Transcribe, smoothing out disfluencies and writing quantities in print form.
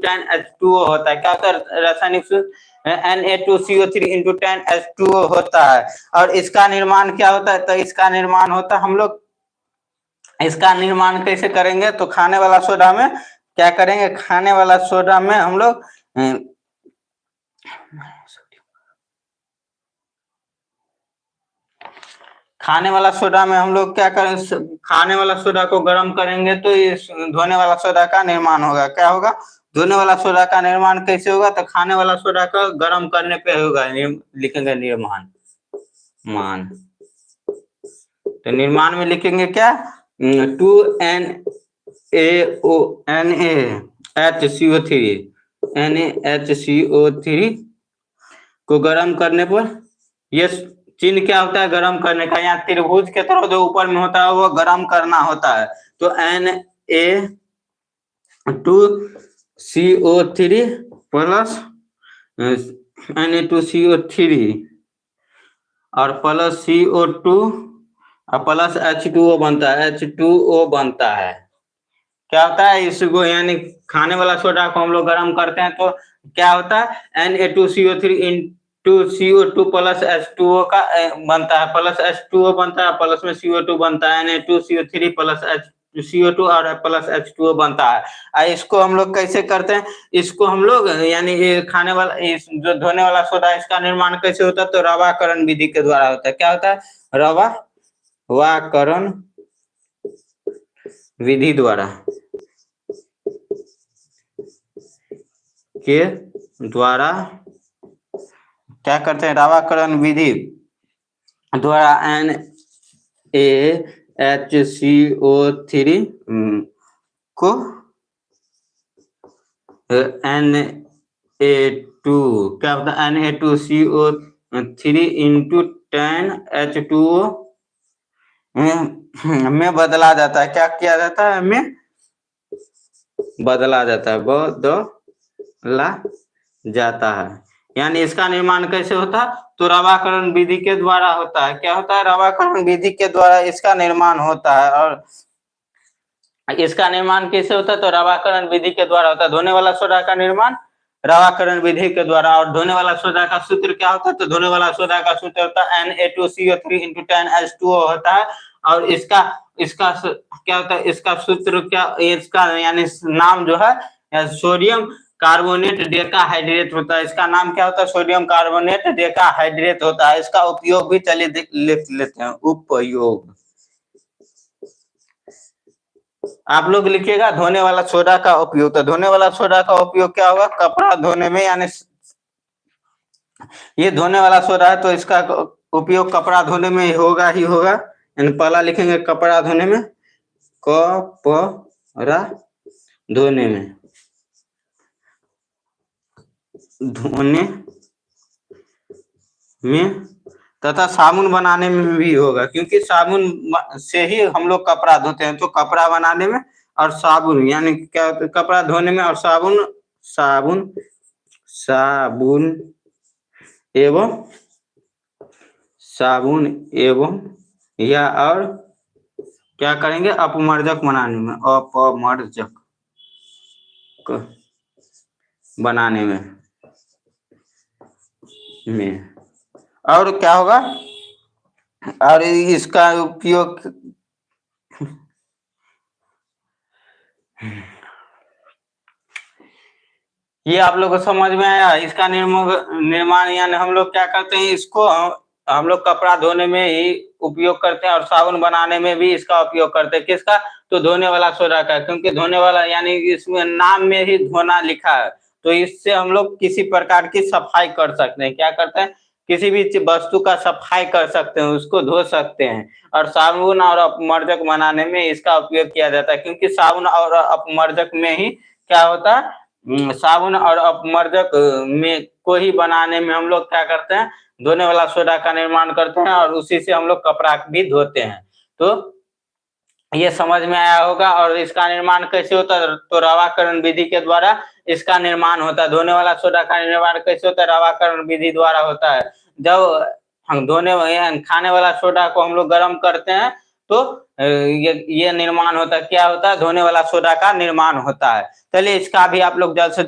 10H2O होता है। क्या होता है रासायनिक सूत्र Na2CO3 इंटू 10H2O होता है। और इसका निर्माण क्या होता है, तो इसका निर्माण होता है, हम लोग इसका निर्माण कैसे करेंगे, तो खाने वाला सोडा में क्या करेंगे, खाने वाला सोडा में हम लोग खाने वाला सोडा में हम लोग क्या करें, खाने वाला सोडा को गर्म करेंगे तो इस धोने वाला सोडा का निर्माण होगा। क्या होगा, धोने वाला सोडा का निर्माण कैसे होगा, तो खाने वाला सोडा का गर्म करने पे होगा। लिखेंगे निर्माण मान, तो निर्माण में लिखेंगे क्या, NaHCO3 को गर्म करने पर, ये चिन्ह क्या होता है, गर्म करने का। यहाँ त्रिभुज के तरह जो ऊपर में होता है वो गर्म करना होता है। तो Na2CO3 प्लस Na2CO3 और प्लस CO2 और प्लस H2O बनता है, H2O बनता है। क्या होता है, इसको यानी खाने वाला सोडा को हम लोग गर्म करते हैं तो क्या होता है, Na2CO3 into CO2 plus H2O का बनता है, प्लस H2O बनता है, प्लस में CO2 बनता है, Na2CO3 प्लस CO2 और प्लस H2O बनता है। इसको हम लोग कैसे करते हैं, इसको हम लोग यानी खाने वाला इस जो धोने वाला सोडा इसका निर्माण कैसे होता है, तो रवाकरण विधि के द्वारा होता है। क्या होता है, रवाकरण विधि द्वारा के द्वारा क्या करते हैं, रवाकरण विधि द्वारा NaHCO3 को Na2 क्या होता है, Na2CO3 इंटू 10H2O में बदला जाता है। क्या किया जाता है, में बदला जाता है, बदला जाता है। यानी इसका निर्माण कैसे होता है, तो रवाकरण विधि के द्वारा होता है। क्या होता है, रवाकरण विधि के द्वारा इसका निर्माण होता है। और इसका निर्माण कैसे होता है, तो रवाकरण विधि के द्वारा होता है। धोने वाला सोडा का निर्माण रवाकरण विधि के द्वारा। और धोने वाला सोडा का सूत्र क्या होता है, तो धोने वाला सोडा का सूत्र होता है Na2CO3 इंटू 10H2O होता है। और इसका क्या होता है, इसका सूत्र क्या, इसका यानी नाम जो है सोडियम कार्बोनेट डेकाहाइड्रेट होता है। इसका नाम क्या होता है, सोडियम कार्बोनेट डेकाहाइड्रेट होता है। इसका उपयोग भी चलिए लिख लेते हैं, उपयोग आप लोग लिखिएगा, धोने वाला सोडा का उपयोग। तो धोने वाला सोडा का उपयोग क्या होगा, कपड़ा धोने में, यानी ये धोने वाला सोडा है तो इसका उपयोग कपड़ा धोने में होगा ही होगा। यानी पहला लिखेंगे कपड़ा धोने में, कपड़ा धोने में तथा साबुन बनाने में भी होगा, क्योंकि साबुन से ही हम लोग कपड़ा धोते हैं। तो कपड़ा बनाने में और साबुन, यानी क्या, कपड़ा धोने में और साबुन एवं या और क्या करेंगे, अपमर्जक बनाने में, अपमर्जक बनाने में और क्या होगा, और इसका उपयोग ये आप लोग को समझ में आया। इसका निर्माण यानी हम लोग क्या करते हैं, इसको हम लोग कपड़ा धोने में ही उपयोग करते हैं और साबुन बनाने में भी इसका उपयोग करते हैं। किसका, तो धोने वाला सोडा का, क्योंकि धोने वाला यानी इसमें नाम में ही धोना लिखा है। तो इससे हम लोग किसी प्रकार की सफाई कर सकते हैं। क्या करते हैं, किसी भी वस्तु का सफाई कर सकते हैं, उसको धो सकते हैं। और साबुन और अपमर्जक बनाने में इसका उपयोग किया जाता है, क्योंकि साबुन और अपमर्जक में ही क्या होता है, साबुन और अपमर्जक में को ही बनाने में हम लोग क्या करते हैं, धोने वाला सोडा का निर्माण करते हैं और उसी से हम लोग कपड़ा भी धोते हैं। तो ये समझ में आया होगा। और इसका निर्माण कैसे होता है, तो रवाकरण विधि के द्वारा इसका निर्माण होता है। धोने वाला सोडा का निर्माण कैसे होता है, रवाकरण विधि द्वारा होता है। जब हम खाने वाला सोडा को हम लोग गर्म करते हैं तो ये निर्माण होता है। क्या होता है, धोने वाला सोडा का निर्माण होता है। चलिए इसका भी आप लोग जल्द से